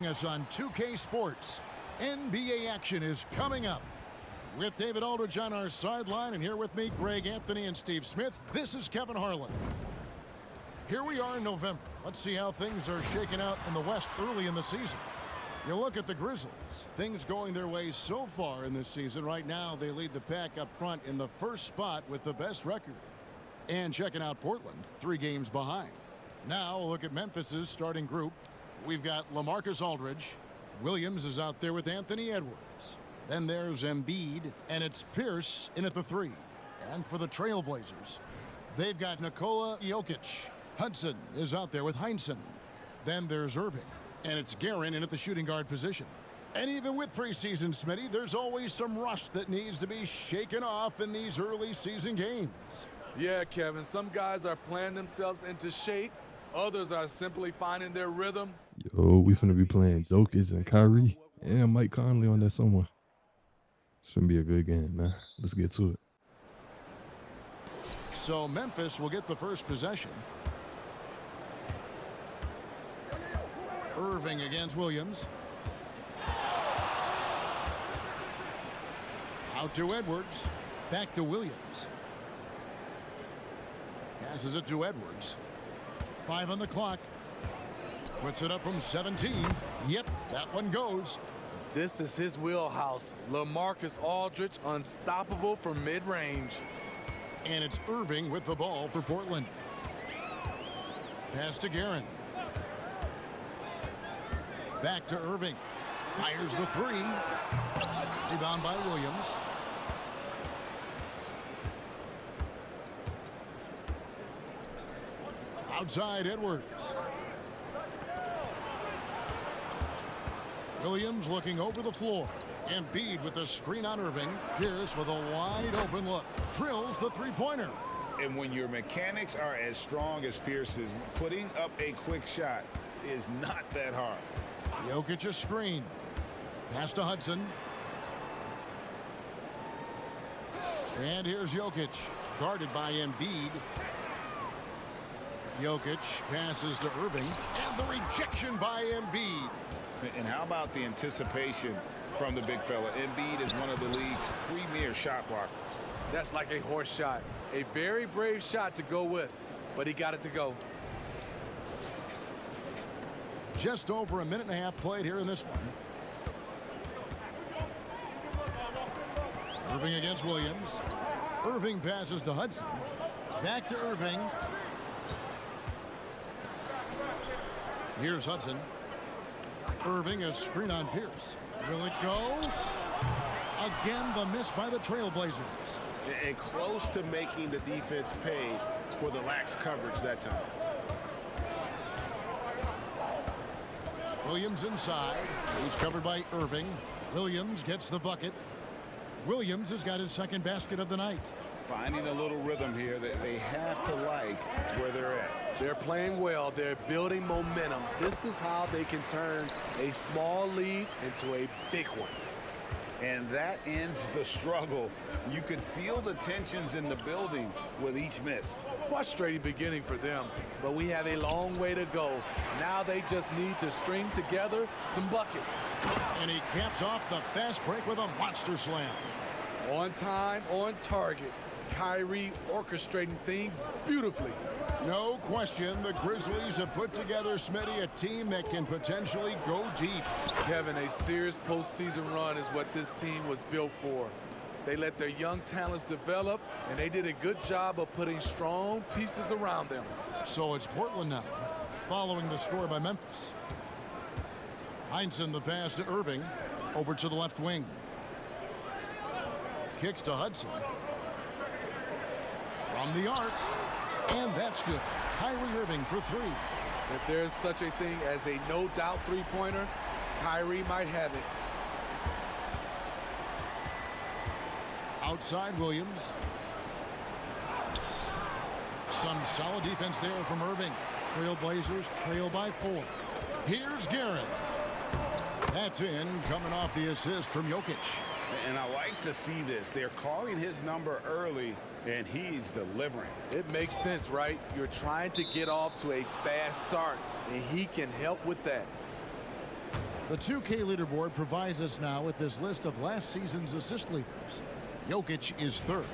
Us on 2K Sports. NBA action is coming up. With David Aldridge on our sideline, and here with me, Greg Anthony and Steve Smith. This is Kevin Harlan. Here we are in November. Let's see how things are shaking out in the West early in the season. You look at the Grizzlies. Things going their way so far in this season. Right now, they lead the pack up front in the first spot with the best record. And checking out Portland, 3 games behind. Now, look at Memphis's starting group. We've got LaMarcus Aldridge. Williams is out there with Anthony Edwards. Then there's Embiid, and it's Pierce in at the 3. And for the Trailblazers, they've got Nikola Jokic. Hudson is out there with Heinsohn. Then there's Irving, and it's Guerin in at the shooting guard position. And even with preseason, Smitty, there's always some rust that needs to be shaken off in these early season games. Yeah, Kevin, some guys are playing themselves into shape. Others are simply finding their rhythm. Yo, we finna be playing Jokic and Kyrie and Mike Conley on that somewhere. It's finna be a good game, man. Let's get to it. So Memphis will get the first possession. Irving against Williams. Out to Edwards. Back to Williams. Passes it to Edwards. 5 on the clock. Puts it up from 17. Yep, that one goes. This is his wheelhouse. LaMarcus Aldridge, unstoppable from mid-range. And it's Irving with the ball for Portland. Pass to Guerin. Back to Irving. Fires the 3. Rebound by Williams. Outside Edwards. Williams looking over the floor. Embiid with the screen on Irving. Pierce with a wide open look. Drills the 3-pointer. And when your mechanics are as strong as Pierce's, putting up a quick shot is not that hard. Jokic a screen. Pass to Hudson. And here's Jokic. Guarded by Embiid. Jokic passes to Irving. And the rejection by Embiid. And how about the anticipation from the big fella? Embiid is one of the league's premier shot blockers. That's like a horse shot. A very brave shot to go with, but he got it to go. Just over a minute and a half played here in this one. Irving against Williams. Irving passes to Hudson. Back to Irving. Here's Hudson. Irving a screen on Pierce. Will it go? Again, the miss by the Trailblazers. And close to making the defense pay for the lax coverage that time. Williams inside. He's covered by Irving. Williams gets the bucket. Williams has got his second basket of the night. Finding a little rhythm here that they have to like where they're at. They're playing well. They're building momentum. This is how they can turn a small lead into a big one. And that ends the struggle. You could feel the tensions in the building with each miss. Frustrating beginning for them, but we have a long way to go. Now they just need to string together some buckets. And he caps off the fast break with a monster slam. On time, on target. Kyrie orchestrating things beautifully. No question, the Grizzlies have put together, Smitty, a team that can potentially go deep. Kevin, a serious postseason run is what this team was built for. They let their young talents develop, and they did a good job of putting strong pieces around them. So it's Portland now, following the score by Memphis. Heinsohn the pass to Irving, over to the left wing. Kicks to Hudson. From the arc, and that's good. Kyrie Irving for 3. If there's such a thing as a no-doubt three-pointer, Kyrie might have it. Outside Williams. Some solid defense there from Irving. Trailblazers trail by 4. Here's Guerin. That's in, coming off the assist from Jokic. And I like to see this. They're calling his number early, and he's delivering. It makes sense, right? You're trying to get off to a fast start, and he can help with that. The 2K leaderboard provides us now with this list of last season's assist leaders. Jokic is third.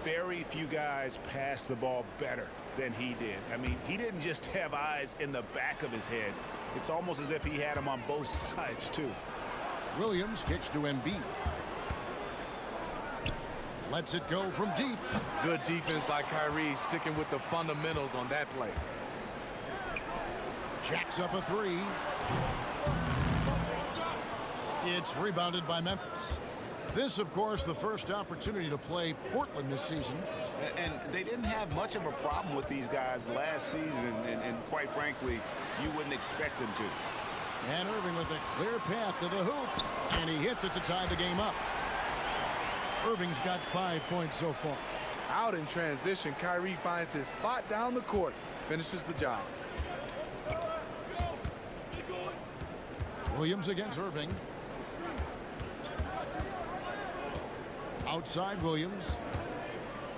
Very few guys pass the ball better than he did. I mean, he didn't just have eyes in the back of his head. It's almost as if he had them on both sides, too. Williams kicks to Embiid. Lets it go from deep. Good defense by Kyrie, sticking with the fundamentals on that play. Jacks up a three. It's rebounded by Memphis. This, of course, the first opportunity to play Portland this season. And they didn't have much of a problem with these guys last season, and quite frankly, you wouldn't expect them to. And Irving with a clear path to the hoop, and he hits it to tie the game up. Irving's got 5 points so far. Out in transition, Kyrie finds his spot down the court, finishes the job. Williams against Irving. Outside Williams.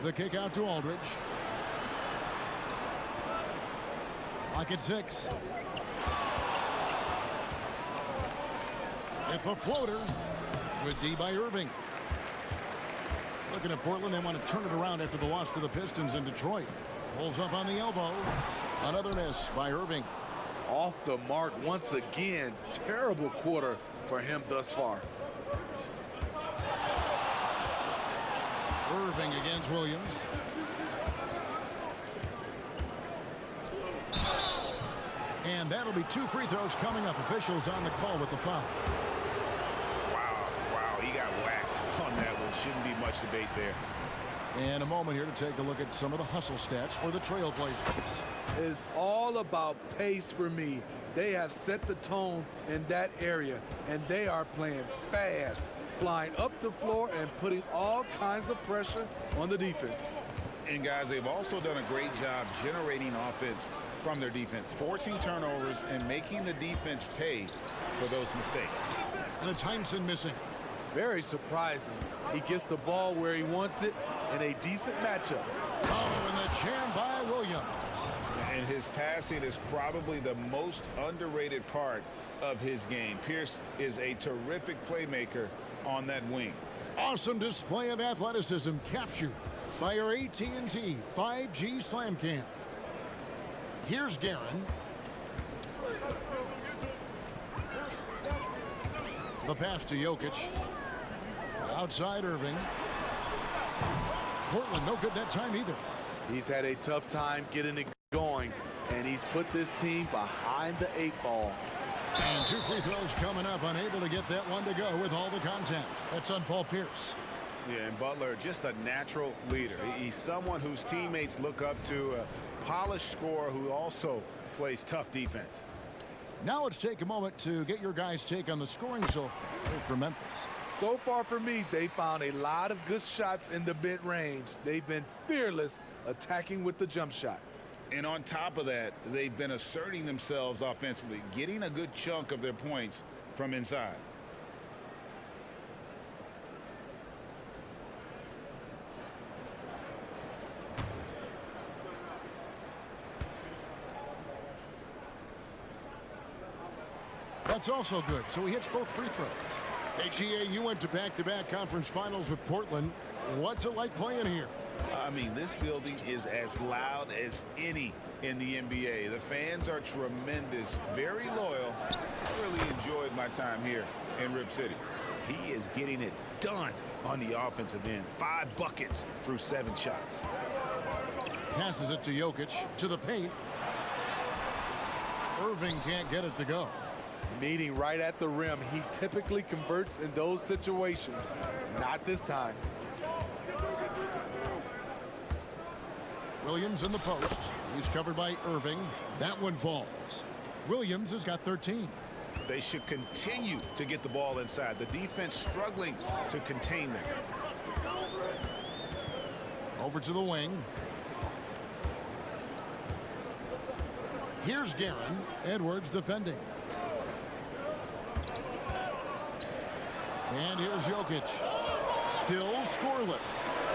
The kick out to Aldridge. Clock at 6. If a floater. Good D by Irving. Looking at Portland, they want to turn it around after the loss to the Pistons in Detroit. Pulls up on the elbow. Another miss by Irving. Off the mark once again. Terrible quarter for him thus far. Irving against Williams. And that'll be 2 free throws coming up. Officials on the call with the foul. Wow, he got whacked on that one. Shouldn't be much debate there. And a moment here to take a look at some of the hustle stats for the Trailblazers. It's all about pace for me. They have set the tone in that area, and they are playing fast, flying up the floor and putting all kinds of pressure on the defense. And guys, they've also done a great job generating offense from their defense, forcing turnovers and making the defense pay for those mistakes. And it's Heinsohn missing. Very surprising. He gets the ball where he wants it in a decent matchup. Oh, and the jam by Williams. And his passing is probably the most underrated part of his game. Pierce is a terrific playmaker on that wing. Awesome display of athleticism captured by our AT&T 5G Slam Cam. Here's Guerin. The pass to Jokic. Outside Irving. Portland no good that time either. He's had a tough time getting it going, and he's put this team behind the 8 ball. And 2 free throws coming up, unable to get that one to go with all the contact. That's on Paul Pierce. Yeah, and Butler, just a natural leader. He's someone whose teammates look up to, a polished scorer who also plays tough defense. Now let's take a moment to get your guys' take on the scoring so far for Memphis. So far for me, they found a lot of good shots in the mid-range. They've been fearless attacking with the jump shot. And on top of that, they've been asserting themselves offensively, getting a good chunk of their points from inside. That's also good, so he hits both free throws. Hey, GA, you went to back-to-back conference finals with Portland. What's it like playing here? I mean, this building is as loud as any in the NBA. The fans are tremendous, very loyal. I really enjoyed my time here in Rip City. He is getting it done on the offensive end. 5 buckets through 7 shots. Passes it to Jokic, to the paint. Irving can't get it to go. Meeting right at the rim. He typically converts in those situations. Not this time. Williams in the post. He's covered by Irving. That one falls. Williams has got 13. They should continue to get the ball inside. The defense struggling to contain them. Over to the wing. Here's Guerin. Edwards defending. And here's Jokic. Still scoreless.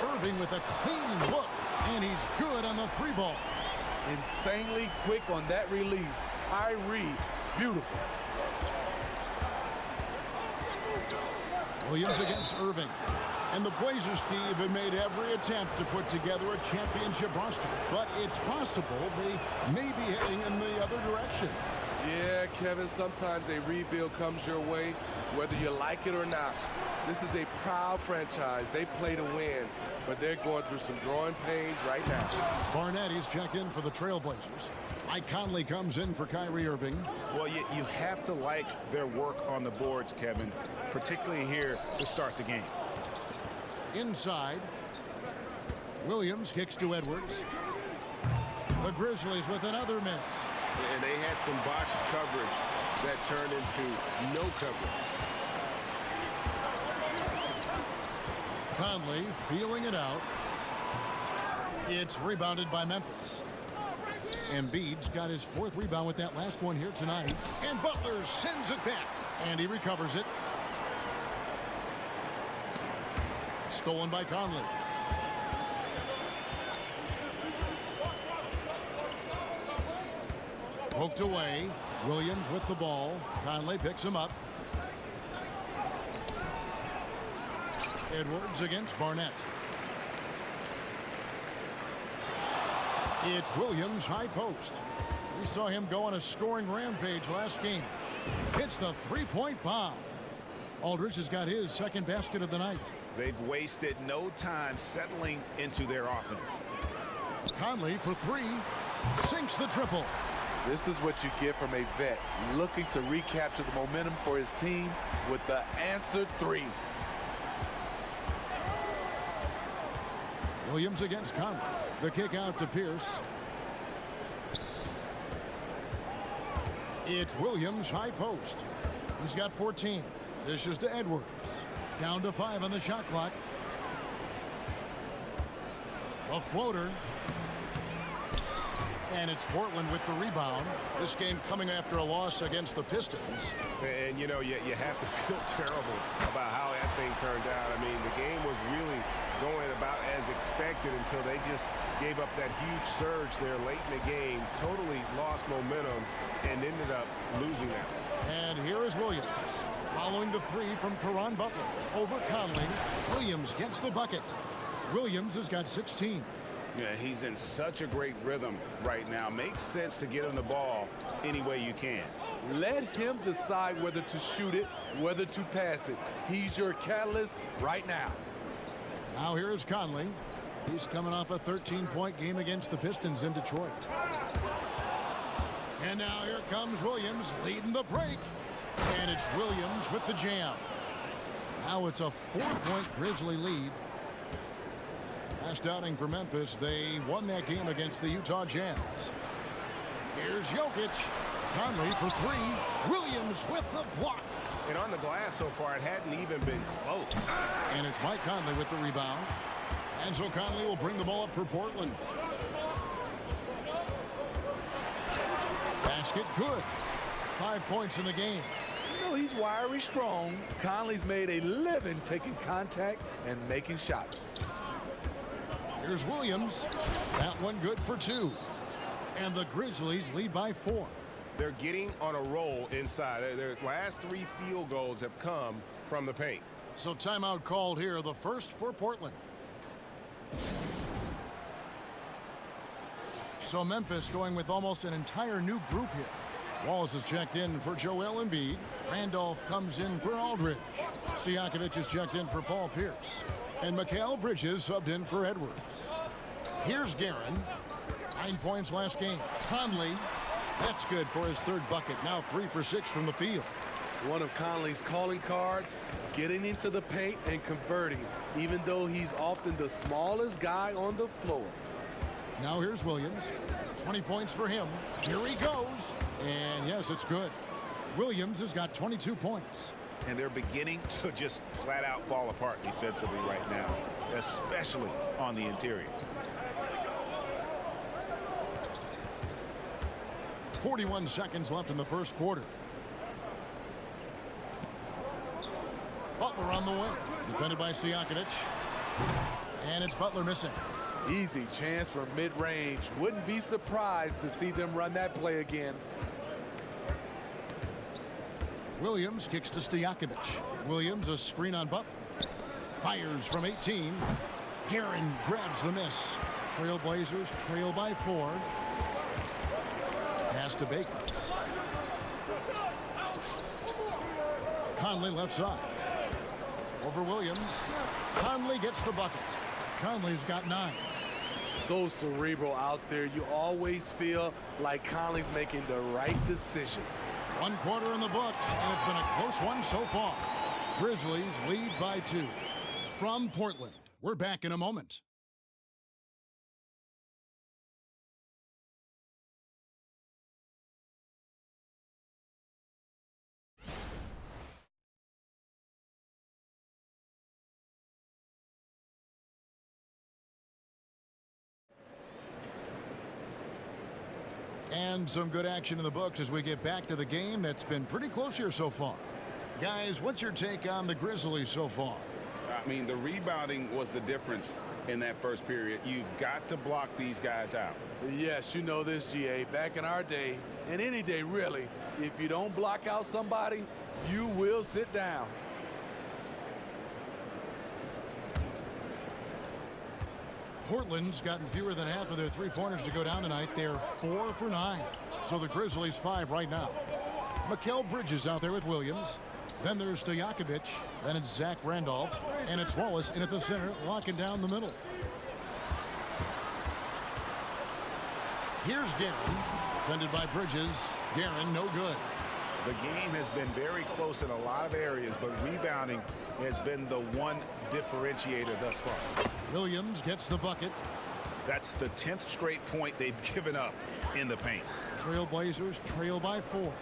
Irving with a clean look. And he's good on the 3-ball. Insanely quick on that release. Kyrie, beautiful. Williams against Irving. And the Blazers, Steve, have made every attempt to put together a championship roster. But it's possible they may be heading in the other direction. Yeah, Kevin, sometimes a rebuild comes your way, whether you like it or not. This is a proud franchise. They play to win, but they're going through some growing pains right now. Barnett is checked in for the Trailblazers. Mike Conley comes in for Kyrie Irving. Well, you have to like their work on the boards, Kevin, particularly here to start the game. Inside, Williams kicks to Edwards. The Grizzlies with another miss. And they had some botched coverage that turned into no coverage. Conley feeling it out. It's rebounded by Memphis. Embiid's got his 4th rebound with that last one here tonight. And Butler sends it back. And he recovers it. Stolen by Conley. Poked away. Williams with the ball. Conley picks him up. Edwards against Barnett. It's Williams high post. We saw him go on a scoring rampage last game. Hits the three-point bomb. Aldridge has got his 2nd basket of the night. They've wasted no time settling into their offense. Conley for 3. Sinks the triple. This is what you get from a vet looking to recapture the momentum for his team with the answered 3. Williams against Conley. The kick out to Pierce. It's Williams high post. He's got 14. Dishes to Edwards. Down to 5 on the shot clock. A floater. And it's Portland with the rebound. This game coming after a loss against the Pistons. And, you know, you have to feel terrible about how that thing turned out. I mean, the game was really going about as expected until they just gave up that huge surge there late in the game, totally lost momentum, and ended up losing that. And here is Williams. Following the 3 from Caron Butler. Over Conley. Williams gets the bucket. Williams has got 16. Yeah, he's in such a great rhythm right now. Makes sense to get him the ball any way you can. Let him decide whether to shoot it, whether to pass it. He's your catalyst right now. Now here is Conley. He's coming off a 13-point game against the Pistons in Detroit. And now here comes Williams leading the break. And it's Williams with the jam. Now it's a 4-point Grizzly lead. Last outing for Memphis, they won that game against the Utah Jazz. Here's Jokic. Conley for 3. Williams with the block. And on the glass so far, it hadn't even been close. And it's Mike Conley with the rebound. And so Conley will bring the ball up for Portland. Basket good. 5 points in the game. You know, he's wiry strong. Conley's made a living taking contact and making shots. Here's Williams. That one good for 2. And the Grizzlies lead by 4. They're getting on a roll inside. Their last 3 field goals have come from the paint. So timeout called here, the first for Portland. So Memphis going with almost an entire new group here. Wallace is checked in for Joel Embiid. Randolph comes in for Aldridge. Stojakovic is checked in for Paul Pierce. And Mikal Bridges subbed in for Edwards. Here's Guerin. 9 points last game. Conley. That's good for his 3rd bucket. Now 3 for 6 from the field. One of Conley's calling cards, getting into the paint and converting, even though he's often the smallest guy on the floor. Now here's Williams. 20 points for him. Here he goes. And yes, it's good. Williams has got 22 points. And they're beginning to just flat out fall apart defensively right now, especially on the interior. 41 seconds left in the first quarter. Butler on the wing. Defended by Stojakovic. And it's Butler missing. Easy chance for mid-range. Wouldn't be surprised to see them run that play again. Williams kicks to Stojakovic. Williams a screen on Butler. Fires from 18. Guerin grabs the miss. Trailblazers trail by 4. Pass to Baker. Conley left side. Over Williams. Conley gets the bucket. Conley's got 9. So cerebral out there. You always feel like Conley's making the right decision. 1 quarter in the books, and it's been a close one so far. Grizzlies lead by 2. From Portland, we're back in a moment. And some good action in the books as we get back to the game that's been pretty close here so far. Guys, what's your take on the Grizzlies so far? I mean, the rebounding was the difference in that first period. You've got to block these guys out. Yes, you know this, GA. Back in our day, and any day really, if you don't block out somebody, you will sit down. Portland's gotten fewer than half of their three-pointers to go down tonight. They're 4 for 9. So the Grizzlies 5 right now. Mikal Bridges out there with Williams. Then there's Stojakovic. Then it's Zach Randolph. And it's Wallace in at the center, locking down the middle. Here's Guerin. Defended by Bridges. Guerin, no good. The game has been very close in a lot of areas, but rebounding has been the one differentiator thus far. Williams gets the bucket. That's the 10th straight point they've given up in the paint. Trailblazers trail by 4.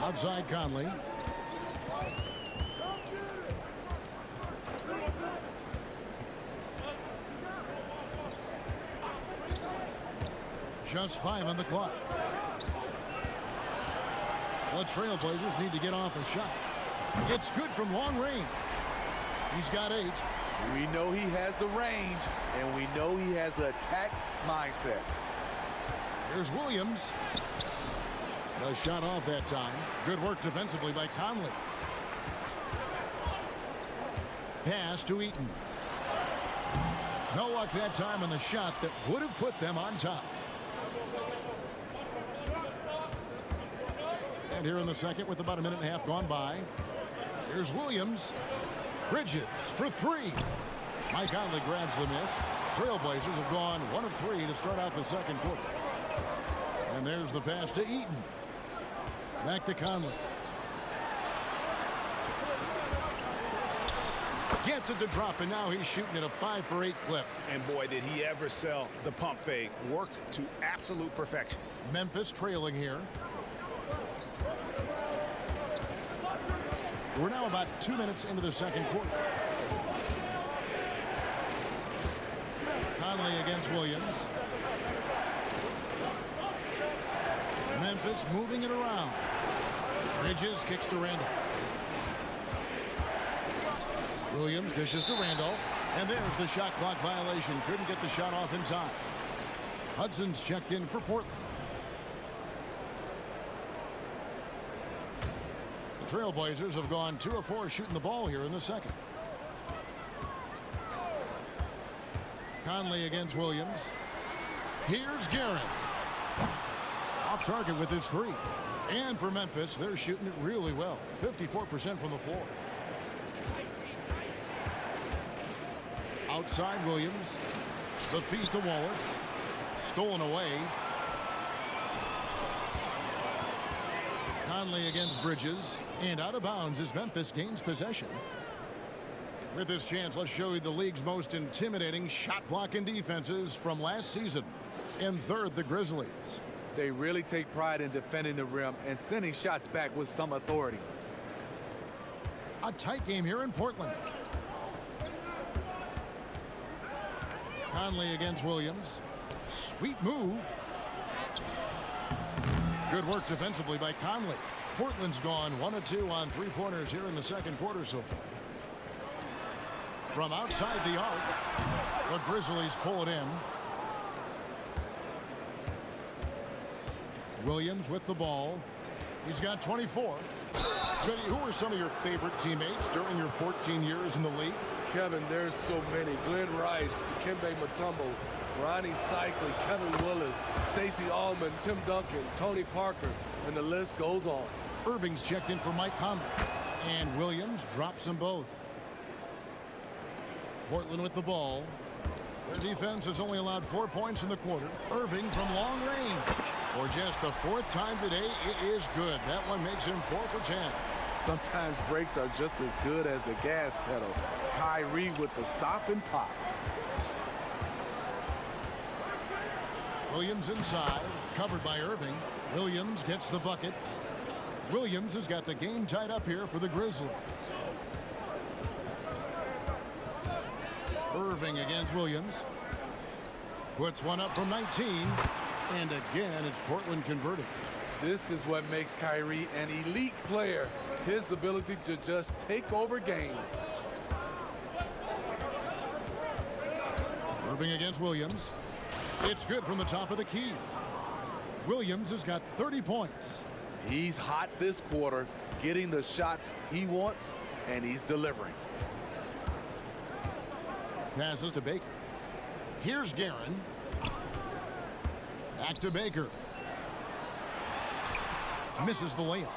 Outside Conley. Just 5 on the clock. The Trailblazers need to get off a shot. It's good from long range. He's got 8. We know he has the range, and we know he has the attack mindset. Here's Williams. The shot off that time. Good work defensively by Conley. Pass to Eaton. No luck that time on the shot that would have put them on top. And here in the second with about a minute and a half gone by. Here's Williams. Bridges for 3. Mike Conley grabs the miss. Trailblazers have gone 1 of 3 to start out the second quarter. And there's the pass to Eaton. Back to Conley. Gets it to drop, and now he's shooting at a 5 for 8 clip. And boy, did he ever sell the pump fake. Worked to absolute perfection. Memphis trailing here. We're now about 2 minutes into the second quarter. Conley against Williams. Memphis moving it around. Bridges kicks to Randolph. Williams dishes to Randolph. And there's the shot clock violation. Couldn't get the shot off in time. Hudson's checked in for Portland. The Trailblazers have gone 2 of 4 shooting the ball here in the second. Conley against Williams. Here's Guerin. Off target with his 3. And for Memphis, they're shooting it really well. 54% from the floor. Outside Williams. The feed to Wallace. Stolen away. Conley against Bridges. And out of bounds as Memphis gains possession. With this chance, let's show you the league's most intimidating shot blocking defenses from last season. In third, the Grizzlies. They really take pride in defending the rim and sending shots back with some authority. A tight game here in Portland. Conley against Williams. Sweet move. Good work defensively by Conley. Portland's gone 1 of 2 on 3-pointers here in the second quarter so far. From outside the arc, the Grizzlies pull it in. Williams with the ball. He's got 24. Vinny, who were some of your favorite teammates during your 14 years in the league? Kevin, there's so many. Glenn Rice, Dikembe Mutombo, Ronnie Cycli, Kevin Willis, Stacey Allman, Tim Duncan, Tony Parker, and the list goes on. Irving's checked in for Mike Conley. And Williams drops them both. Portland with the ball. Their defense has only allowed 4 points in the quarter. Irving from long range. For just the 4th time today, it is good. That one makes him 4 for 10. Sometimes breaks are just as good as the gas pedal. Kyrie with the stop and pop. Williams inside, covered by Irving. Williams gets the bucket. Williams has got the game tied up here for the Grizzlies. Irving against Williams. Puts one up from 19. And again, it's Portland converting. This is what makes Kyrie an elite player. His ability to just take over games. Irving against Williams. It's good from the top of the key. Williams has got 30 points. He's hot this quarter, getting the shots he wants, and he's delivering. Passes to Baker. Here's Guerin. Back to Baker. Misses the layup.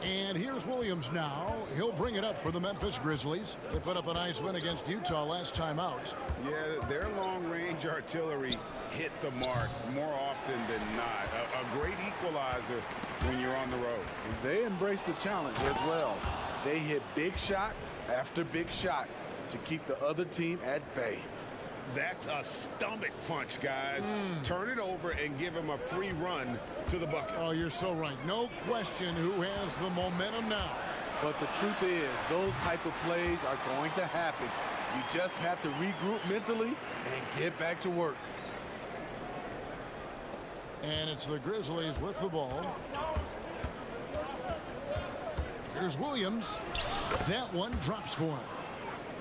And here's Williams now. He'll bring it up for the Memphis Grizzlies. They put up a nice win against Utah last time out. Yeah, their long-range artillery hit the mark more often than not. A great equalizer when you're on the road. They embrace the challenge as well. They hit big shot after big shot to keep the other team at bay. That's a stomach punch, guys. Turn it over and give him a free run to the bucket. Oh, you're so right. No question who has the momentum now. But the truth is, those type of plays are going to happen. You just have to regroup mentally and get back to work. And it's the Grizzlies with the ball. Here's Williams. That one drops for him.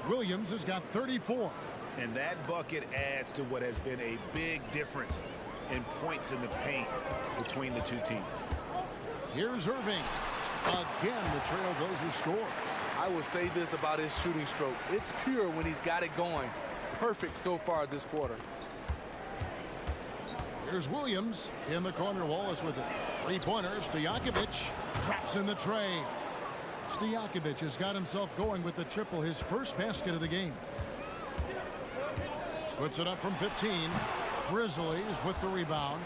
Williams has got 34. And that bucket adds to what has been a big difference in points in the paint between the two teams. Here's Irving. Again, the Trailblazers score. I will say this about his shooting stroke. It's pure when he's got it going. Perfect so far this quarter. Here's Williams in the corner. Wallace with it. Three-pointer. Stojakovic traps in the tray. Stojakovic has got himself going with the triple, his first basket of the game. Puts it up from 15. Grizzlies with the rebound.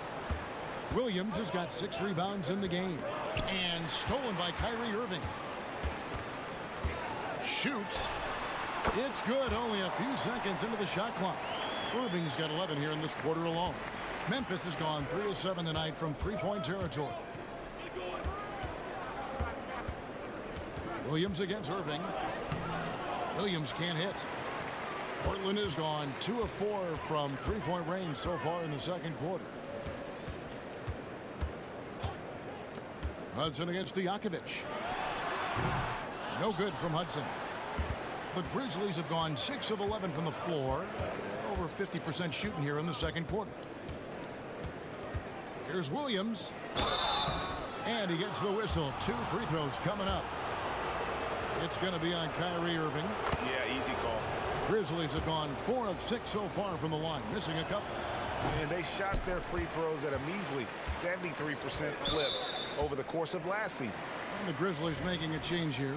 Williams has got 6 rebounds in the game. And stolen by Kyrie Irving. Shoots. It's good. Only a few seconds into the shot clock. Irving's got 11 here in this quarter alone. Memphis has gone 3 of 7 tonight from three-point territory. Williams against Irving. Williams can't hit. Portland has gone 2 of 4 from three-point range so far in the second quarter. Hudson against Stojakovic. No good from Hudson. The Grizzlies have gone 6 of 11 from the floor. Over 50% shooting here in the second quarter. Here's Williams. And he gets the whistle. 2 free throws coming up. It's going to be on Kyrie Irving. Yeah, easy call. Grizzlies have gone 4 of 6 so far from the line, missing a couple. And they shot their free throws at a measly 73% clip over the course of last season. And the Grizzlies making a change here.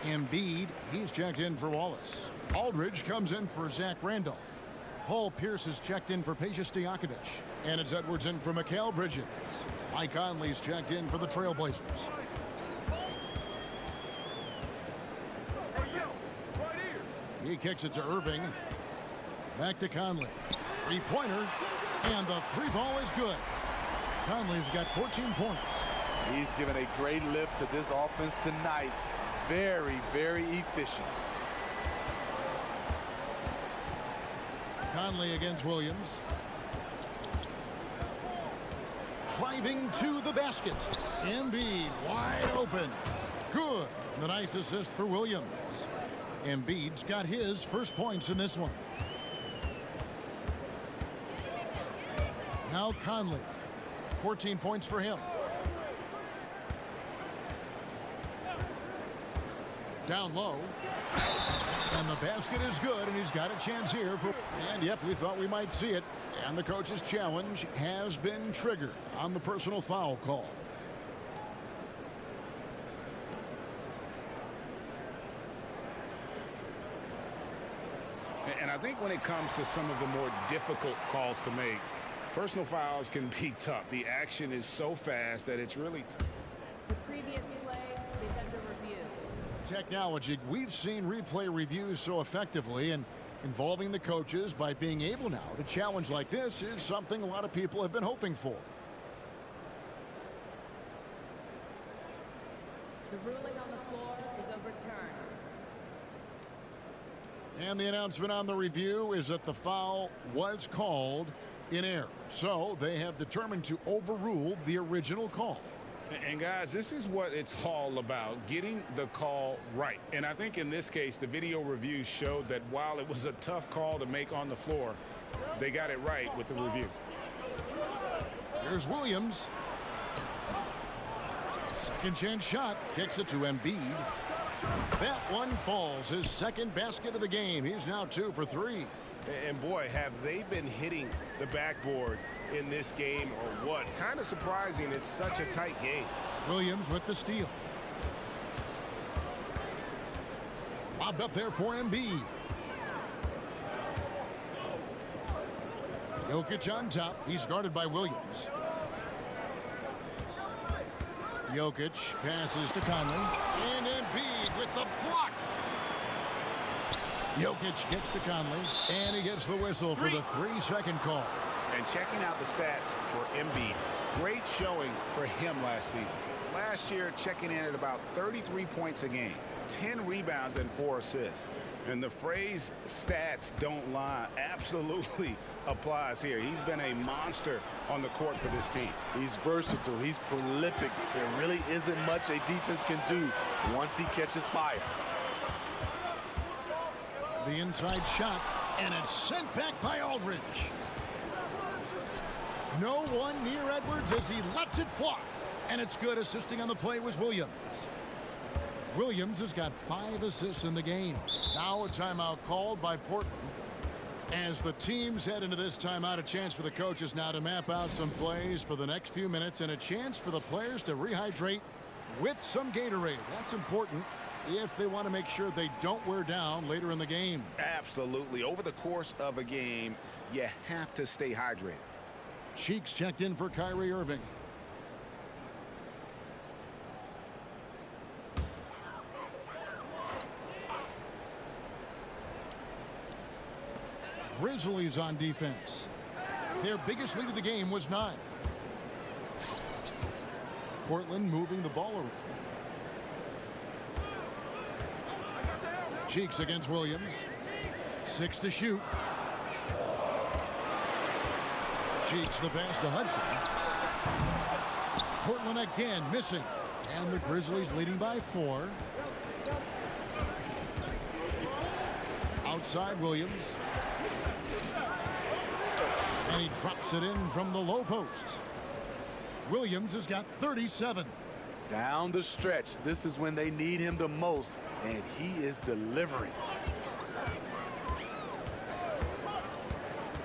Embiid, he's checked in for Wallace. Aldridge comes in for Zach Randolph. Paul Pierce is checked in for Peja Stojakovic. And it's Edwards in for Mikal Bridges. Mike Conley's checked in for the Trailblazers. He kicks it to Irving. Back to Conley. Three-pointer. And the 3-ball is good. Conley's got 14 points. He's given a great lift to this offense tonight. Very, very efficient. Conley against Williams. Driving to the basket. Embiid wide open. Good. The nice assist for Williams. Embiid's got his first points in this one. Now Conley. 14 points for him. Down low. And the basket is good, and he's got a chance here for. And yep, we thought we might see it. And the coach's challenge has been triggered on the personal foul call. And I think when it comes to some of the more difficult calls to make, personal fouls can be tough. The action is so fast that it's really tough. The previous play is under review. Technology, we've seen replay reviews so effectively, and involving the coaches by being able now to challenge like this is something a lot of people have been hoping for. The ruling on the floor is overturned. And the announcement on the review is that the foul was called in error. So they have determined to overrule the original call. And guys, this is what it's all about, getting the call right. And I think in this case, the video review showed that while it was a tough call to make on the floor, they got it right with the review. Here's Williams. Second chance shot, kicks it to Embiid. That one falls, his second basket of the game. He's now 2 for 3. And boy, have they been hitting the backboard in this game or what? Kind of surprising, it's such a tight game. Williams with the steal. Lobbed up there for Embiid. Jokic on top. He's guarded by Williams. Jokic passes to Conley. And Embiid with the block. Jokic gets to Conley. And he gets the whistle for the 3-second call. And checking out the stats for Embiid, great showing for him last season. Last year, checking in at about 33 points a game, 10 rebounds and 4 assists. And the phrase stats don't lie absolutely applies here. He's been a monster on the court for this team. He's versatile. He's prolific. There really isn't much a defense can do once he catches fire. The inside shot, and it's sent back by Aldridge. No one near Edwards as he lets it fly. And it's good. Assisting on the play was Williams. Williams has got 5 assists in the game. Now a timeout called by Portland. As the teams head into this timeout, a chance for the coaches now to map out some plays for the next few minutes and a chance for the players to rehydrate with some Gatorade. That's important if they want to make sure they don't wear down later in the game. Absolutely. Over the course of a game, you have to stay hydrated. Cheeks checked in for Kyrie Irving. Grizzlies on defense. Their biggest lead of the game was 9. Portland moving the ball around. Cheeks against Williams. 6 to shoot. Cheeks the pass to Hudson. Portland again missing. And the Grizzlies leading by 4. Outside Williams. And he drops it in from the low post. Williams has got 37. Down the stretch, this is when they need him the most, and he is delivering.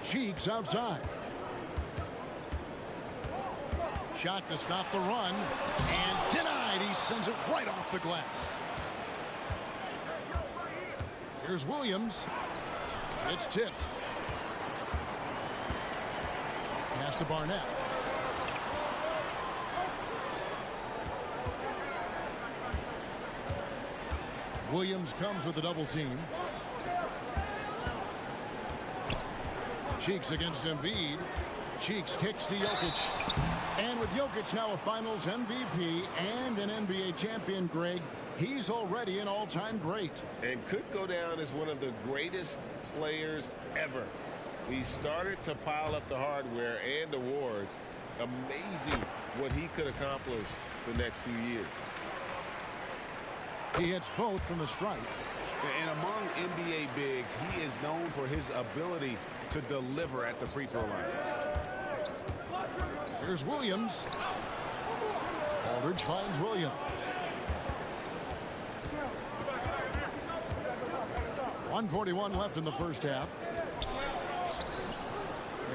Cheeks outside. Shot to stop the run. And denied. He sends it right off the glass. Here's Williams. It's tipped. Pass to Barnett. Williams comes with a double team. Cheeks against Embiid. Cheeks kicks to Jokic. And with Jokic now a Finals MVP and an NBA champion, Greg, he's already an all-time great. And could go down as one of the greatest players ever. He started to pile up the hardware and awards. Amazing what he could accomplish the next few years. He hits both from the stripe. And among NBA bigs, he is known for his ability to deliver at the free throw line. Here's Williams. Aldridge finds Williams. .141 left in the first half.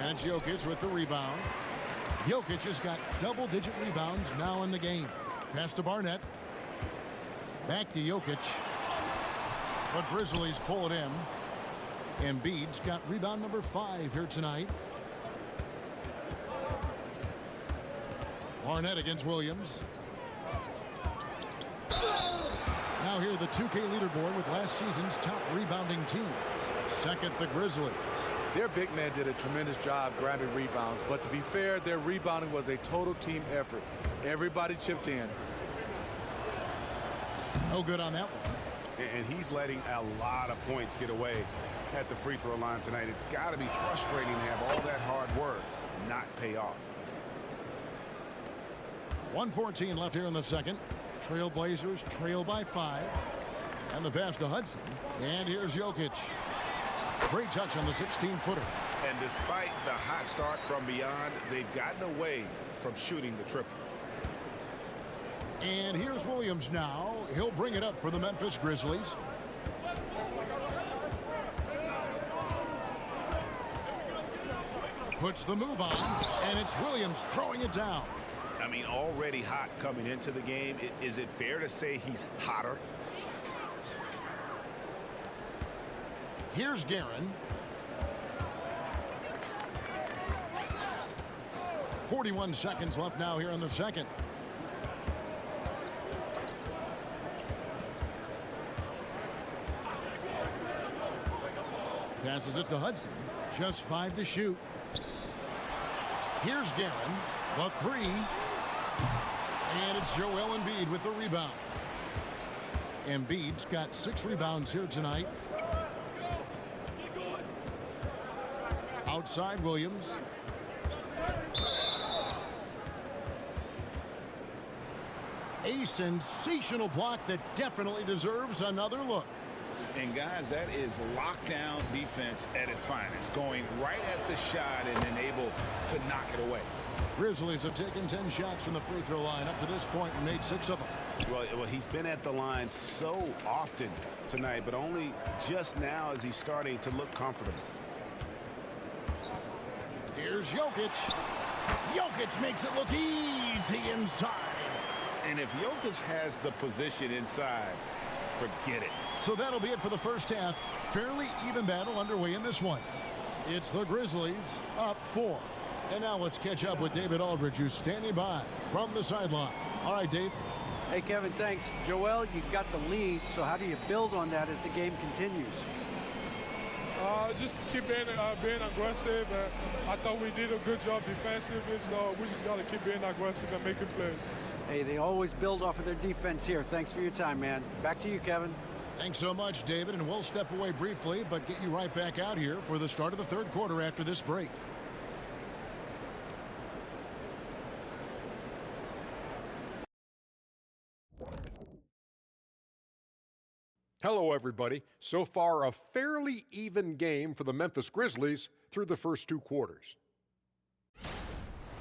And Jokic with the rebound. Jokic has got double-digit rebounds now in the game. Pass to Barnett. Back to Jokic. The Grizzlies pull it in. Embiid's got rebound number 5 here tonight. Barnett against Williams. Now here the 2K leaderboard with last season's top rebounding teams. Second, the Grizzlies. Their big man did a tremendous job grabbing rebounds, but to be fair, their rebounding was a total team effort. Everybody chipped in. No good on that one. And he's letting a lot of points get away at the free throw line tonight. It's got to be frustrating to have all that hard work not pay off. 1:14 left here in the second. Trailblazers trail by 5. And the pass to Hudson. And here's Jokic. Great touch on the 16-footer. And despite the hot start from beyond, they've gotten away from shooting the triple. And here's Williams now. He'll bring it up for the Memphis Grizzlies. Puts the move on, and it's Williams throwing it down. I mean, already hot coming into the game. Is it fair to say he's hotter? Here's Guerin. 41 seconds left now here in the second. Passes it to Hudson. Just 5 to shoot. Here's Guerin. The 3. And it's Joel Embiid with the rebound. Embiid's got 6 rebounds here tonight. Outside Williams. A sensational block that definitely deserves another look. And guys, that is lockdown defense at its finest. Going right at the shot and then able to knock it away. Grizzlies have taken 10 shots from the free throw line up to this point and made 6 of them. Well, he's been at the line so often tonight, but only just now is he starting to look comfortable. Here's Jokic. Jokic makes it look easy inside. And if Jokic has the position inside, forget it. So that'll be it for the first half. Fairly even battle underway in this one. It's the Grizzlies up 4. And now let's catch up with David Aldridge, who's standing by from the sideline. All right, Dave. Hey, Kevin, thanks. Joel, you've got the lead, so how do you build on that as the game continues? Just keep being aggressive. I thought we did a good job defensively, so we just got to keep being aggressive and making plays. Hey, they always build off of their defense here. Thanks for your time, man. Back to you, Kevin. Thanks so much, David, and we'll step away briefly, but get you right back out here for the start of the third quarter after this break. Hello, everybody. So far, a fairly even game for the Memphis Grizzlies through the first 2 quarters.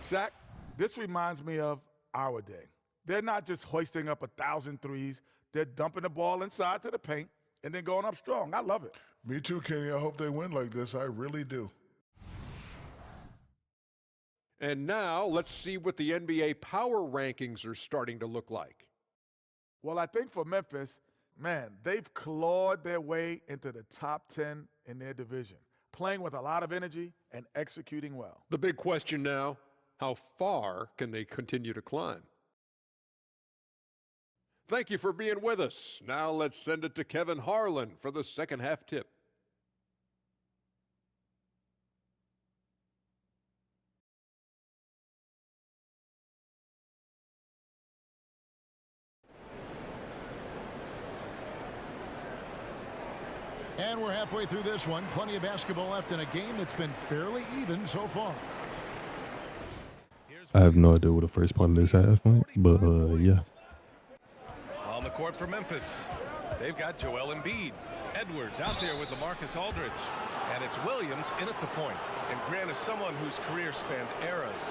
Shaq, this reminds me of our day. They're not just hoisting up 1,000 threes. They're dumping the ball inside to the paint and then going up strong. I love it. Me too, Kenny. I hope they win like this. I really do. And now, let's see what the NBA power rankings are starting to look like. Well, I think for Memphis, man, they've clawed their way into the top 10 in their division, playing with a lot of energy and executing well. The big question now, how far can they continue to climb? Thank you for being with us. Now let's send it to Kevin Harlan for the second half tip. And we're halfway through this one. Plenty of basketball left in a game that's been fairly even so far. I have no idea what the first part of this half went, but yeah. On the court for Memphis, they've got Joel Embiid. Edwards out there with LaMarcus Aldridge. And it's Williams in at the point. And Grant is someone whose career spanned eras.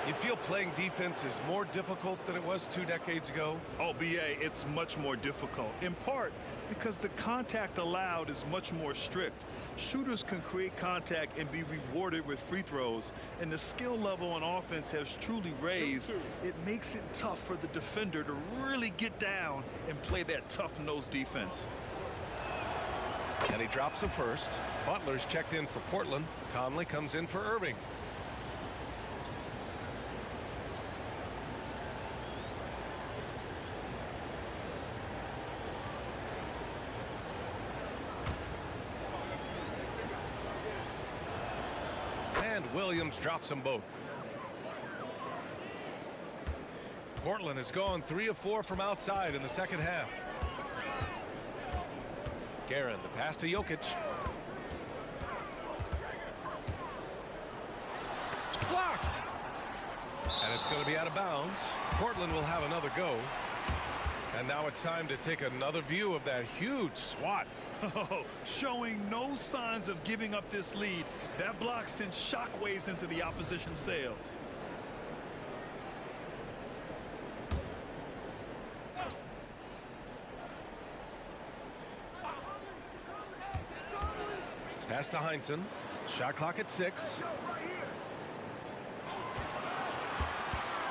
You feel playing defense is more difficult than it was 2 decades ago? Oh, BA, it's much more difficult, in part because the contact allowed is much more strict. Shooters can create contact and be rewarded with free throws, and the skill level on offense has truly raised. It makes it tough for the defender to really get down and play that tough-nosed defense. And he drops the first. Butler's checked in for Portland. Conley comes in for Irving. And Williams drops them both. Portland has gone 3 of 4 from outside in the second half. Guerin, the pass to Jokic. Blocked. And it's going to be out of bounds. Portland will have another go. And now it's time to take another view of that huge swat. Showing no signs of giving up this lead. That block sends shockwaves into the opposition sails. Pass to Heinsohn. Shot clock at 6.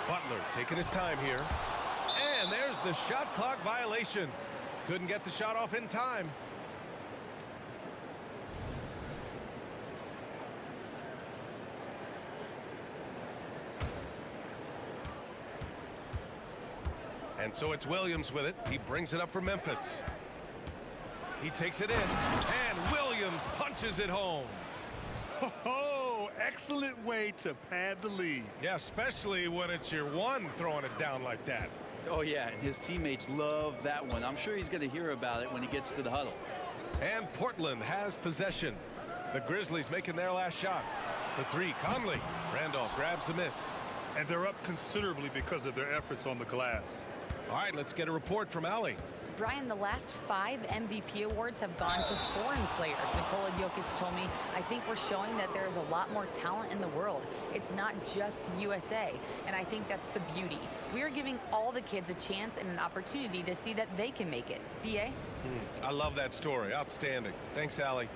Butler taking his time here. And there's the shot clock violation. Couldn't get the shot off in time. And so it's Williams with it. He brings it up for Memphis. He takes it in, and Williams punches it home. Oh, excellent way to pad the lead. Yeah, especially when it's your one throwing it down like that. Oh, yeah, and his teammates love that one. I'm sure he's going to hear about it when he gets to the huddle. And Portland has possession. The Grizzlies making their last shot. For 3, Conley. Randolph grabs the miss. And they're up considerably because of their efforts on the glass. All right, let's get a report from Allie. Brian, the last 5 MVP awards have gone to foreign players. Nikola Jokic told me, I think we're showing that there's a lot more talent in the world. It's not just USA, and I think that's the beauty. We are giving all the kids a chance and an opportunity to see that they can make it. BA? I love that story. Outstanding. Thanks, Allie.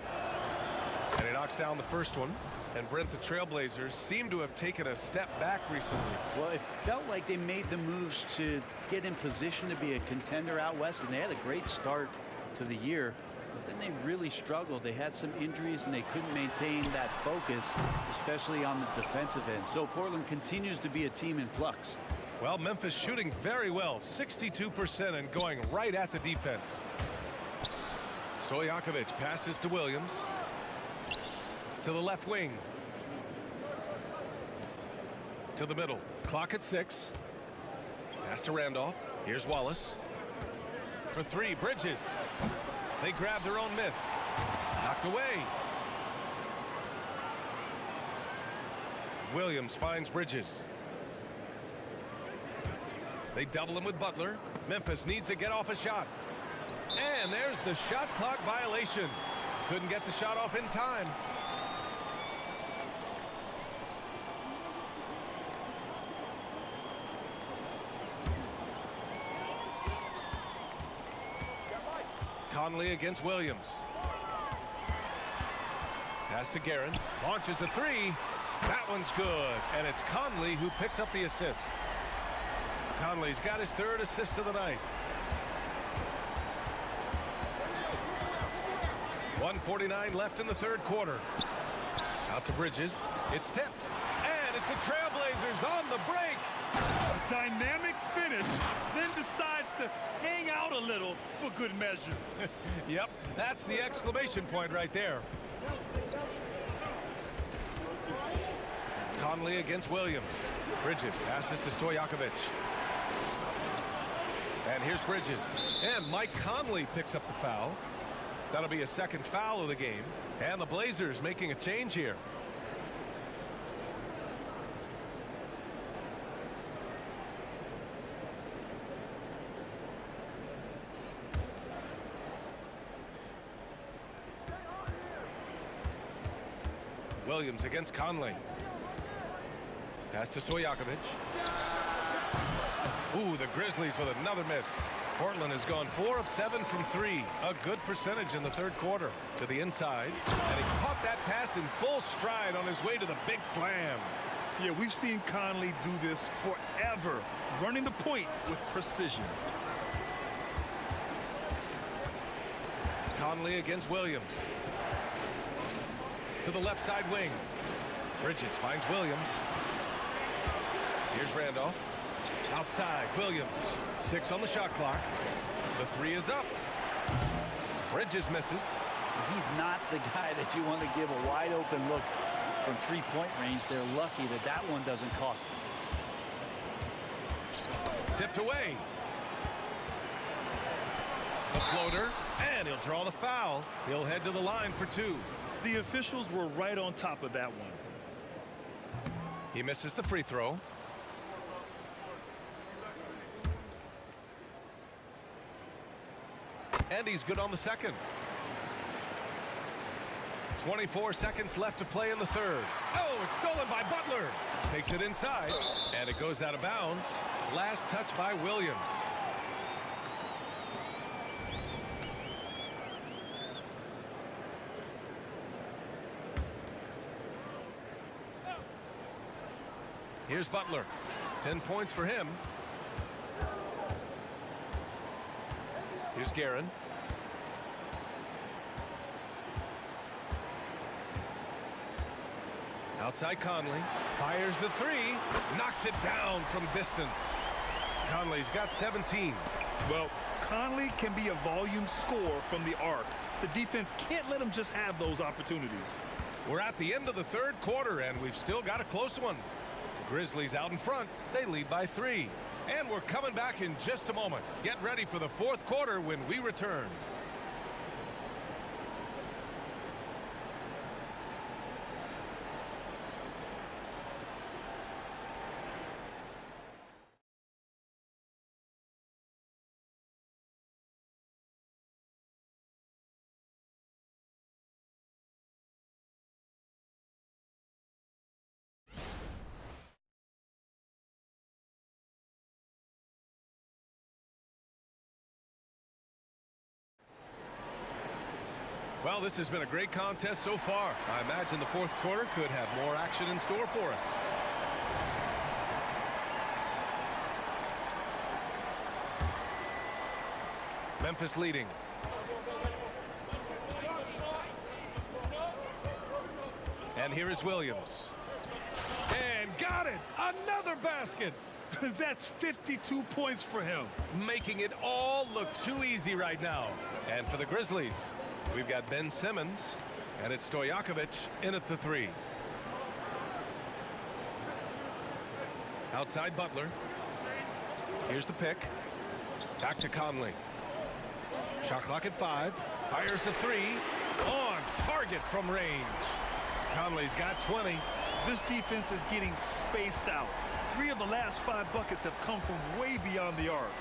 And he knocks down the first one. And Brent, the Trailblazers seem to have taken a step back recently. Well, it felt like they made the moves to get in position to be a contender out west, and they had a great start to the year. But then they really struggled. They had some injuries, and they couldn't maintain that focus, especially on the defensive end. So Portland continues to be a team in flux. Well, Memphis shooting very well, 62% and going right at the defense. Stojakovic passes to Williams. To the left wing. To the middle. Clock at 6. Pass to Randolph. Here's Wallace. For 3, Bridges. They grab their own miss. Knocked away. Williams finds Bridges. They double him with Butler. Memphis needs to get off a shot. And there's the shot clock violation. Couldn't get the shot off in time. Conley against Williams. Pass to Guerin. Launches a 3. That one's good. And it's Conley who picks up the assist. Conley's got his 3rd assist of the night. 1:49 left in the 3rd quarter. Out to Bridges. It's tipped. And it's the Trailblazers on the break. A dynamic finish, then decides to hang out a little for good measure. Yep, that's the exclamation point right there. Conley against Williams. Bridges passes to Stojakovic. And here's Bridges. And Mike Conley picks up the foul. That'll be a 2nd foul of the game. And the Blazers making a change here. Williams against Conley. Pass to Stojakovic. Ooh, the Grizzlies with another miss. Portland has gone 4 of 7 from 3. A good percentage in the third quarter. To the inside. And he caught that pass in full stride on his way to the big slam. Yeah, we've seen Conley do this forever, running the point with precision. Conley against Williams. To the left side wing. Bridges finds Williams. Here's Randolph. Outside, Williams. 6 on the shot clock. The 3 is up. Bridges misses. He's not the guy that you want to give a wide open look from three-point range. They're lucky that that one doesn't cost them. Tipped away. The floater, and he'll draw the foul. He'll head to the line for 2. The officials were right on top of that one. He misses the free throw. And he's good on the second. 24 seconds left to play in the third. Oh, it's stolen by Butler. Takes it inside, and it goes out of bounds. Last touch by Williams. Here's Butler. 10 points for him. Here's Guerin. Outside Conley. Fires the 3. Knocks it down from distance. Conley's got 17. Well, Conley can be a volume scorer from the arc. The defense can't let him just have those opportunities. We're at the end of the third quarter, and we've still got a close one. The Grizzlies out in front. They lead by 3. And we're coming back in just a moment. Get ready for the fourth quarter when we return. Well, this has been a great contest so far. I imagine the fourth quarter could have more action in store for us. Memphis leading. And here is Williams. And got it! Another basket! That's 52 points for him. Making it all look too easy right now. And for the Grizzlies, we've got Ben Simmons, and it's Stojakovic in at the 3. Outside Butler. Here's the pick. Back to Conley. Shot clock at 5. Fires the 3. On target from range. Conley's got 20. This defense is getting spaced out. 3 of the last 5 buckets have come from way beyond the arc.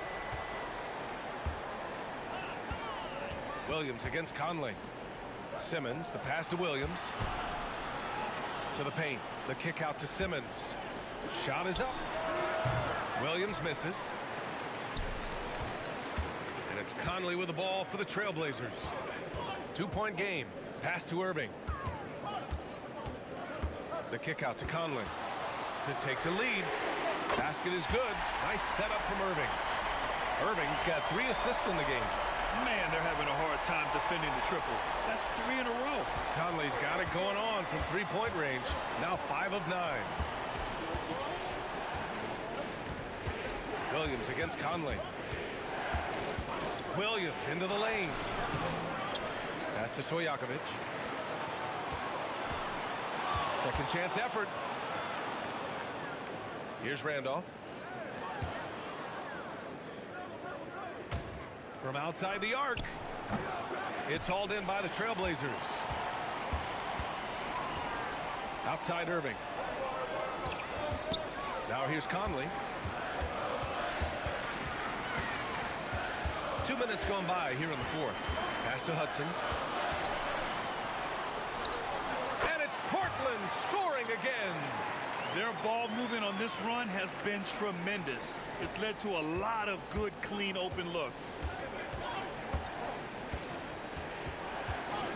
Williams against Conley. Simmons, the pass to Williams. To the paint. The kick out to Simmons. Shot is up. Williams misses. And it's Conley with the ball for the Trailblazers. 2-point game. Pass to Irving. The kick out to Conley. To take the lead. Basket is good. Nice setup from Irving. Irving's got 3 assists in the game. Man, they're having a hard time defending the triple. That's 3 in a row. Conley's got it going on from 3-point range. Now 5 of 9. Williams against Conley. Williams into the lane. Pass to Stojakovic. Second chance effort. Here's Randolph. From outside the arc. It's hauled in by the Trailblazers. Outside Irving. Now here's Conley. 2 minutes gone by here in the fourth. Pass to Hudson. And it's Portland scoring again. Their ball movement on this run has been tremendous. It's led to a lot of good, clean, open looks.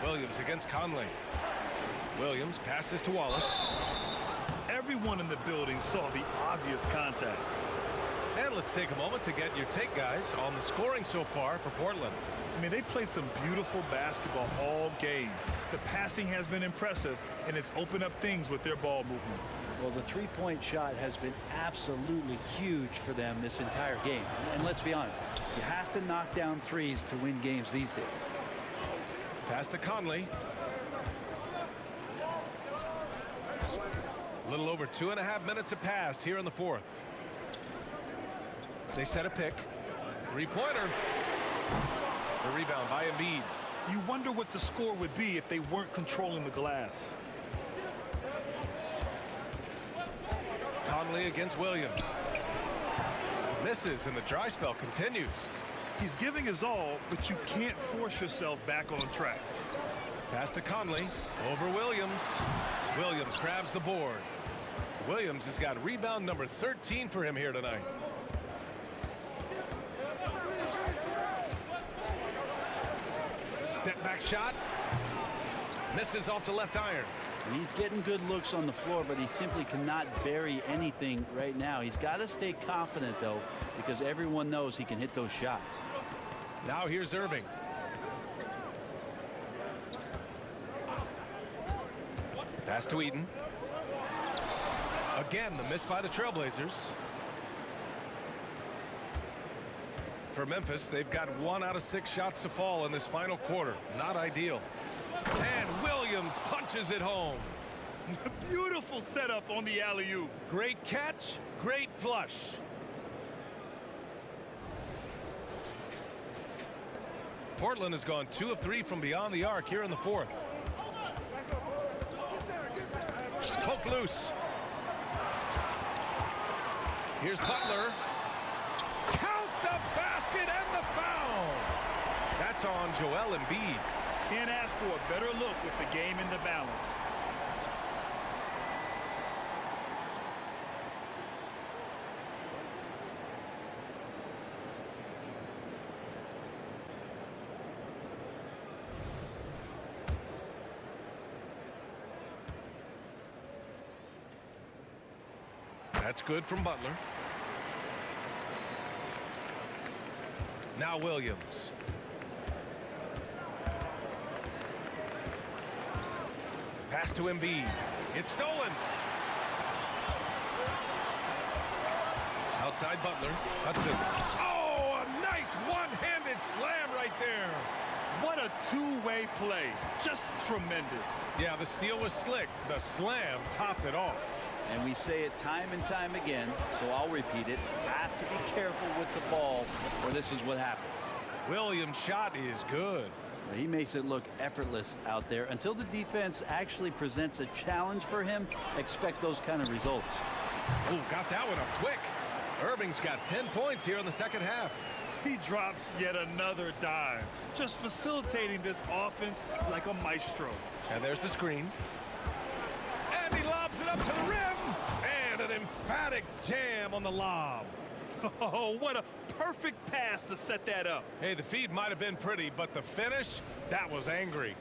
Williams against Conley. Williams passes to Wallace. Everyone in the building saw the obvious contact. And let's take a moment to get your take, guys, on the scoring so far for Portland. I mean, they played some beautiful basketball all game. The passing has been impressive, and it's opened up things with their ball movement. Well, the three-point shot has been absolutely huge for them this entire game. And let's be honest, you have to knock down threes to win games these days. Pass to Conley. A little over 2.5 minutes have passed here in the fourth. They set a pick. Three-pointer. The rebound by Embiid. You wonder what the score would be if they weren't controlling the glass. Conley against Williams. Misses, and the dry spell continues. He's giving his all, but you can't force yourself back on track. Pass to Conley. Over Williams. Williams grabs the board. Williams has got rebound number 13 for him here tonight. Step back shot. Misses off the left iron. He's getting good looks on the floor, but he simply cannot bury anything right now. He's got to stay confident, though, because everyone knows he can hit those shots. Now here's Irving. Pass to Eaton. Again, the miss by the Trailblazers. For Memphis, they've got 1 out of 6 shots to fall in this final quarter. Not ideal. And Williams punches it home. Beautiful setup on the alley-oop. Great catch, great flush. Portland has gone 2 of 3 from beyond the arc here in the fourth. Poke loose. Here's Butler. Count the basket and the foul. That's on Joel Embiid. Can't ask for a better look with the game in the balance. That's good from Butler. Now Williams. Pass to Embiid. It's stolen. Outside Butler. Hudson. Oh, a nice one-handed slam right there. What a two-way play. Just tremendous. Yeah, the steal was slick. The slam topped it off. And we say it time and time again, so I'll repeat it. Have to be careful with the ball, or this is what happens. Williams' shot is good. He makes it look effortless out there. Until the defense actually presents a challenge for him, expect those kind of results. Oh, got that one up quick. Irving's got 10 points here in the second half. He drops yet another dime, just facilitating this offense like a maestro. And there's the screen. And he lobs it up to the rim. And an emphatic jam on the lob. Oh, what a perfect pass to set that up. Hey, the feed might have been pretty, but the finish, that was angry.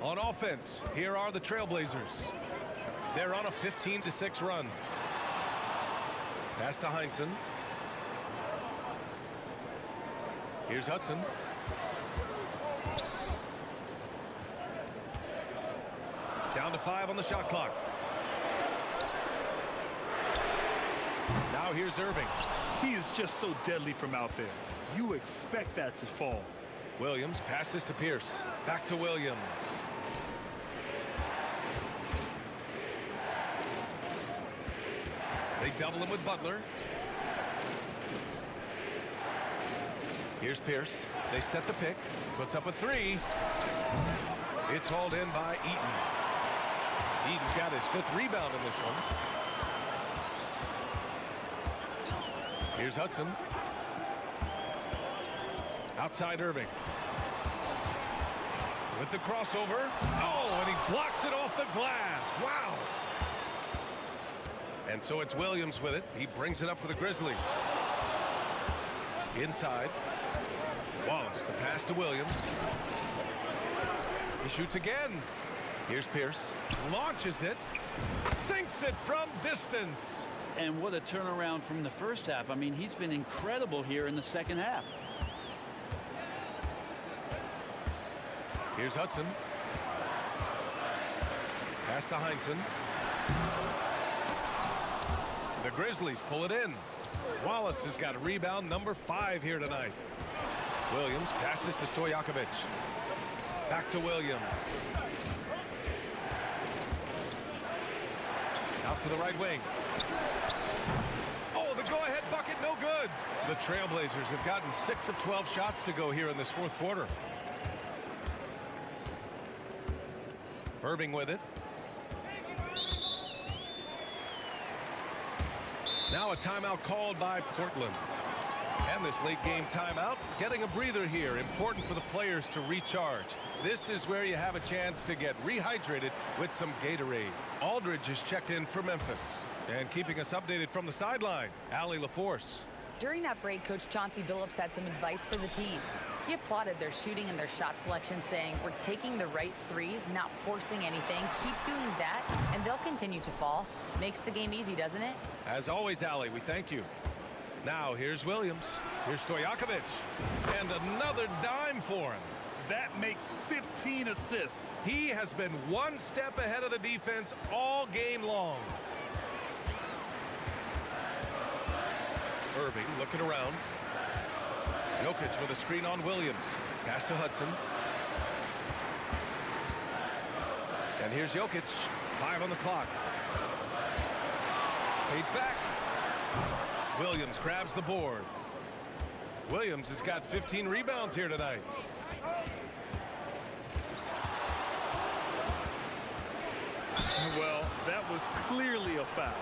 On offense, here are the Trailblazers. They're on a 15-6 run. Pass to Heinsohn. Here's Hudson. Down to 5 on the shot clock. Now here's Irving. He is just so deadly from out there. You expect that to fall. Williams passes to Pierce. Back to Williams. They double him with Butler. Here's Pierce. They set the pick. Puts up a 3. It's hauled in by Eaton. Eaton's got his 5th rebound in this one. Here's Hudson. Outside Irving. with the crossover. Oh, and he blocks it off the glass. Wow. And so it's Williams with it. He brings it up for the Grizzlies. Inside. Wallace, the pass to Williams. He shoots again. Here's Pierce. Launches it. Sinks it from distance. And what a turnaround from the first half. I mean, he's been incredible here in the second half. Here's Hudson. Pass to Heinsohn. The Grizzlies pull it in. Wallace has got rebound number 5 here tonight. Williams passes to Stojakovic. Back to Williams. Out to the right wing. Oh, the go-ahead bucket, no good. The Trailblazers have gotten 6 of 12 shots to go here in this fourth quarter. Irving with it. Now a timeout called by Portland. And this late game timeout, getting a breather here. Important for the players to recharge. This is where you have a chance to get rehydrated with some Gatorade. Aldridge is checked in for Memphis. And keeping us updated from the sideline, Allie LaForce. During that break, Coach Chauncey Billups had some advice for the team. He applauded their shooting and their shot selection, saying, "We're taking the right threes, not forcing anything. Keep doing that, and they'll continue to fall." Makes the game easy, doesn't it? As always, Allie, we thank you. Now, here's Williams. Here's Stojakovic. And another dime for him. That makes 15 assists. He has been one step ahead of the defense all game long. Irving looking around. Jokic with a screen on Williams. Pass to Hudson. And here's Jokic. 5 on the clock. Fades back. Williams grabs the board. Williams has got 15 rebounds here tonight. Well, that was clearly a foul.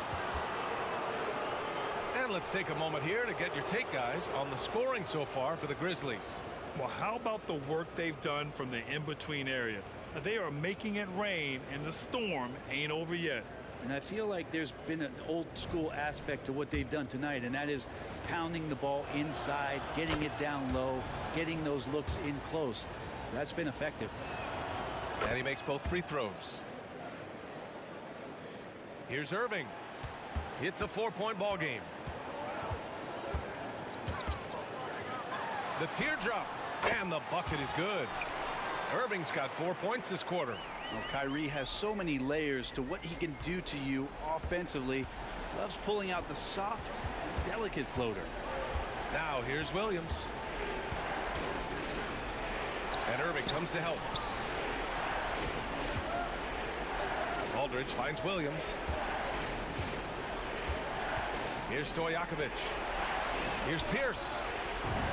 And let's take a moment here to get your take, guys, on the scoring so far for the Grizzlies. Well, how about the work they've done from the in-between area? They are making it rain, and the storm ain't over yet. And I feel like there's been an old school aspect to what they've done tonight, and that is pounding the ball inside, getting it down low, getting those looks in close. That's been effective. And he makes both free throws. Here's Irving. It's a 4-point ball game. The teardrop, and the bucket is good. Irving's got 4 points this quarter. Well, Kyrie has so many layers to what he can do to you offensively. Loves pulling out the soft and delicate floater. Now here's Williams. And Irving comes to help. Aldridge finds Williams. Here's Stojakovic. Here's Pierce.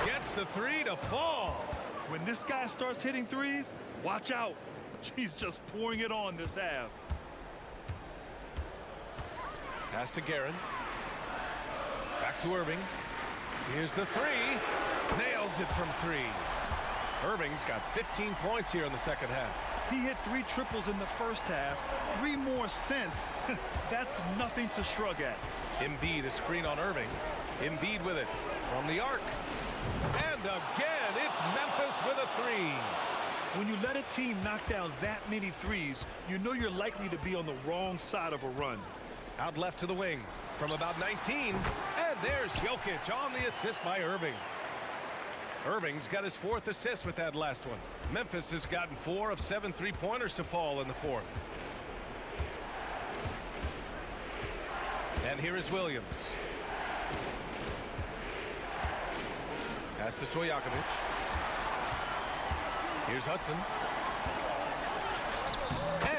Gets the 3 to fall. When this guy starts hitting threes, watch out. He's just pouring it on this half. Pass to Guerin. Back to Irving. Here's the 3. Nails it from 3. Irving's got 15 points here in the second half. He hit 3 triples in the first half. 3 more since. That's nothing to shrug at. Embiid a screen on Irving. Embiid with it from the arc. And again, it's Memphis with a 3. When you let a team knock down that many threes, you know you're likely to be on the wrong side of a run. Out left to the wing from about 19. And there's Jokic on the assist by Irving. Irving's got his 4th assist with that last one. Memphis has gotten 4 of 7 3-pointers to fall in the 4th. And here is Williams. Pass to Stojakovic. Here's Hudson.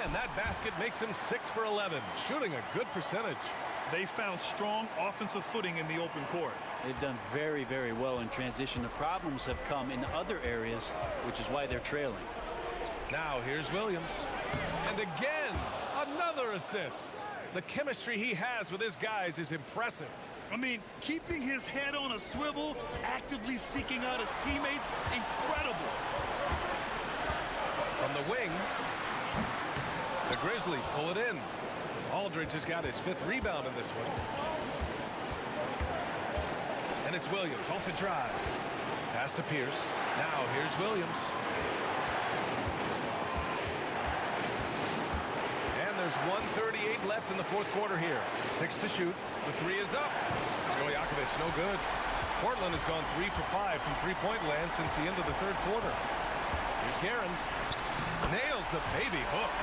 And that basket makes him 6 for 11, shooting a good percentage. They found strong offensive footing in the open court. They've done very, very well in transition. The problems have come in other areas, which is why they're trailing. Now here's Williams. And again, another assist. The chemistry he has with his guys is impressive. I mean, keeping his head on a swivel, actively seeking out his teammates, incredible. From the wing, the Grizzlies pull it in. Aldridge has got his 5th rebound in this one. And it's Williams off the drive. Pass to Pierce. Now here's Williams. And there's 1:38 left in the 4th quarter here. 6 to shoot. The 3 is up. Stojakovic, no good. Portland has gone 3 for 5 from three-point land since the end of the 3rd quarter. Here's Guerin. Nails the baby hook.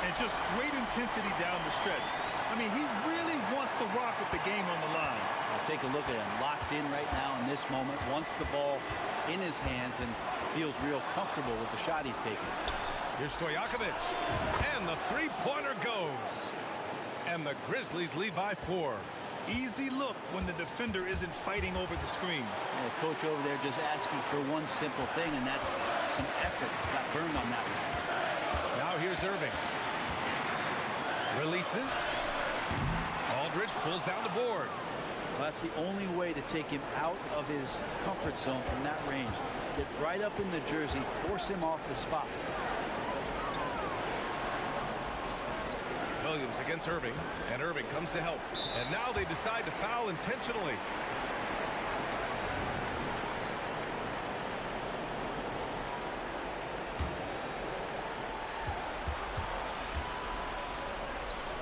And just great intensity down the stretch. I mean, he really wants to rock with the game on the line. I'll take a look at him. Locked in right now in this moment. Wants the ball in his hands and feels real comfortable with the shot he's taking. Here's Stojakovic. And the three-pointer goes. And the Grizzlies lead by 4. Easy look when the defender isn't fighting over the screen. The coach over there just asking for one simple thing, and that's some effort. Got burned on that one. Now here's Irving. Releases. Aldridge pulls down the board. Well, that's the only way to take him out of his comfort zone from that range. Get right up in the jersey, force him off the spot. Williams against Irving, and Irving comes to help. And now they decide to foul intentionally.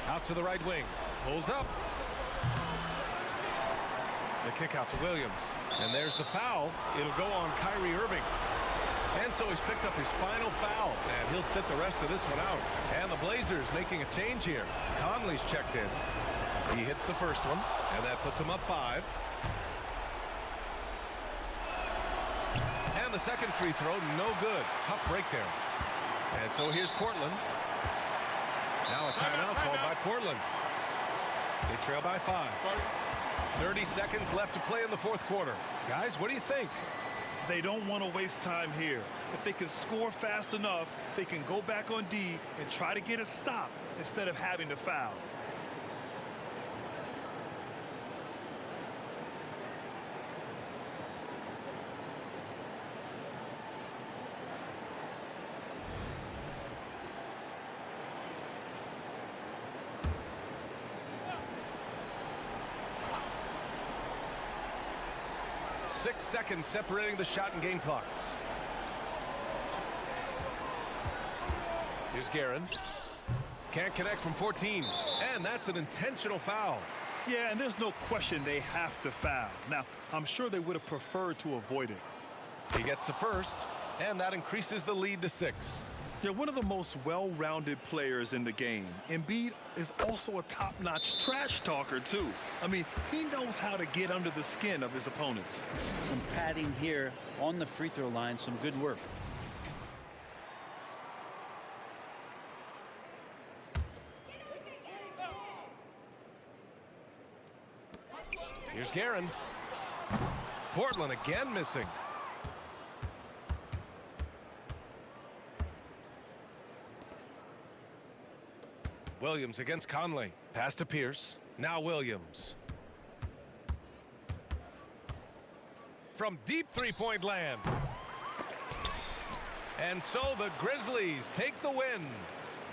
Out to the right wing. Pulls up. The kick out to Williams. And there's the foul. It'll go on Kyrie Irving. And so he's picked up his final foul. And he'll sit the rest of this one out. And the Blazers making a change here. Conley's checked in. He hits the first one. And that puts him up 5. And the second free throw, no good. Tough break there. And so here's Portland. Now a timeout called by Portland. They trail by 5. 30 seconds left to play in the 4th quarter. Guys, what do you think? They don't want to waste time here. If they can score fast enough, they can go back on D and try to get a stop instead of having to foul. Six seconds separating the shot and game clocks. Here's Guerin. Can't connect from 14. And that's an intentional foul. Yeah, and there's no question they have to foul. Now, I'm sure they would have preferred to avoid it. He gets the first, and that increases the lead to 6. Yeah, one of the most well-rounded players in the game. Embiid is also a top-notch trash talker, too. I mean, he knows how to get under the skin of his opponents. Some padding here on the free throw line. Some good work. Here's Guerin. Portland again missing. Williams against Conley. Pass to Pierce. Now Williams. From deep three-point land. And so the Grizzlies take the win.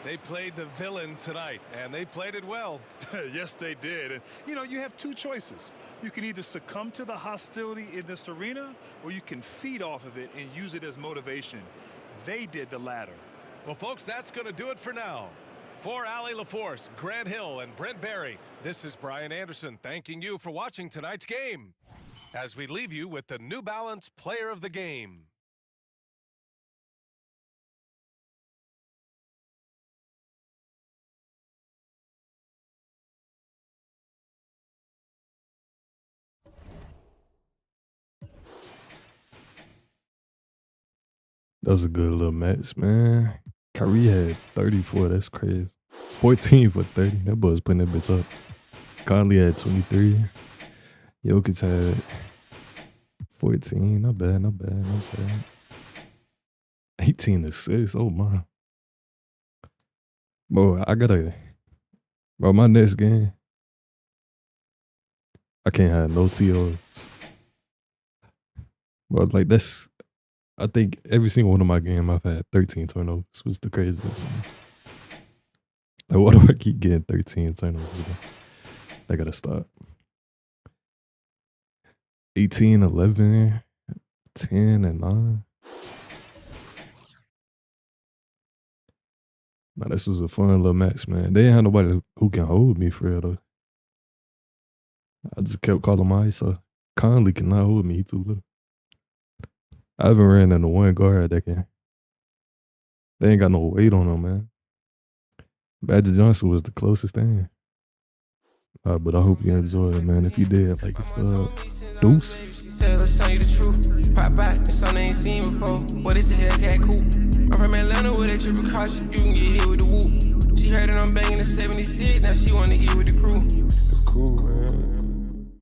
They played the villain tonight, and they played it well. Yes, they did. And, you know, you have two choices. You can either succumb to the hostility in this arena, or you can feed off of it and use it as motivation. They did the latter. Well, folks, that's going to do it for now. For Allie LaForce, Grant Hill, and Brent Barry, this is Brian Anderson thanking you for watching tonight's game as we leave you with the New Balance Player of the Game. That was a good little match, man. Kyrie had 34. That's crazy. 14 for 30. That boy's putting that bitch up. Conley had 23. Jokic had 14. Not bad, not bad, not bad. 18 to 6. Oh, my. Bro, Bro, my next game, I can't have no TOs. Bro, like, I think every single one of my games I've had 13 turnovers. Was the craziest thing. Like, why do I keep getting 13 turnovers? I gotta stop. 18, 11, 10, and 9. Nah, this was a fun little match, man. They ain't had nobody who can hold me for real, though. I just kept calling my ISO. Conley cannot hold me. He too little. I haven't ran into one guard that can. They ain't got no weight on them, man. Badger Johnson was the closest thing. But I hope you enjoyed it, man. If you did, like it's deuce. Let's tell you the truth. Pop back, it's something they ain't seen before. What is a Hellcat coupe? I'm from Atlanta with a triple caution. You can get hit with the whoop. She heard it, I'm banging the 76. Now she wanna get with the crew. It's cool, man.